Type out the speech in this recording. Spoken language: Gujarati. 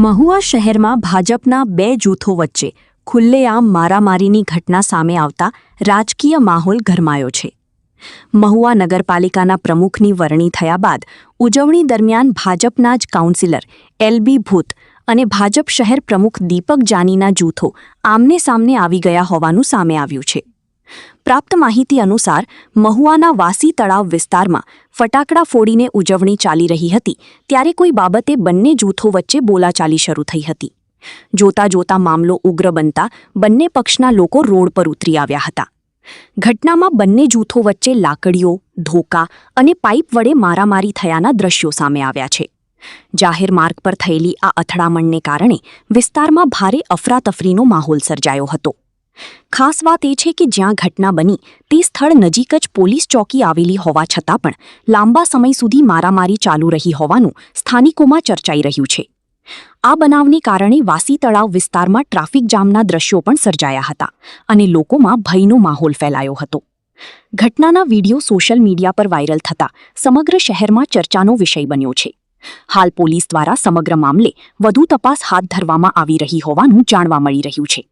મહુવા શહેરમાં ભાજપના બે જૂથો વચ્ચે ખુલ્લેઆમ મારામારીની ઘટના સામે આવતા રાજકીય માહોલ ગરમાયો છે. મહુવા નગરપાલિકાના પ્રમુખની વરણી થયા બાદ ઉજવણી દરમિયાન ભાજપના જ કાઉન્સિલર એલબી ભૂત અને ભાજપ શહેર પ્રમુખ દીપક જાનીના જૂથો આમને સામને આવી ગયા હોવાનું સામે આવ્યું છે. પ્રાપ્ત માહિતી અનુસાર મહુવાના વાસી તળાવ વિસ્તારમાં ફટાકડા ફોડીને ઉજવણી ચાલી રહી હતી ત્યારે કોઈ બાબતે બંને જૂથો વચ્ચે બોલાચાલી શરૂ થઈ હતી. જોતા જોતા મામલો ઉગ્ર બનતા બંને પક્ષના લોકો રોડ પર ઉતરી આવ્યા હતા. ઘટનામાં બંને જૂથો વચ્ચે લાકડીઓ, ધોકા અને પાઇપ વડે મારામારી થયાના દ્રશ્યો સામે આવ્યા છે. જાહેર માર્ગ પર થયેલી આ અથડામણને કારણે વિસ્તારમાં ભારે અફરાતફરીનો માહોલ સર્જાયો હતો. ખાસ વાત એ છે કે જ્યાં ઘટના બની તે સ્થળ નજીક જ પોલીસ ચોકી આવેલી હોવા છતાં પણ લાંબા સમય સુધી મારામારી ચાલુ રહી હોવાનું સ્થાનિકોમાં ચર્ચાઈ રહ્યું છે. આ બનાવને કારણે વાસી તળાવ વિસ્તારમાં ટ્રાફિક જામના દ્રશ્યો પણ સર્જાયા હતા અને લોકોમાં ભયનો માહોલ ફેલાયો હતો. ઘટનાના વિડીયો સોશિયલ મીડિયા પર વાયરલ થતા સમગ્ર શહેરમાં ચર્ચાનો વિષય બન્યો છે. હાલ પોલીસ દ્વારા સમગ્ર મામલે વધુ તપાસ હાથ ધરવામાં આવી રહી હોવાનું જાણવા મળી રહ્યું છે.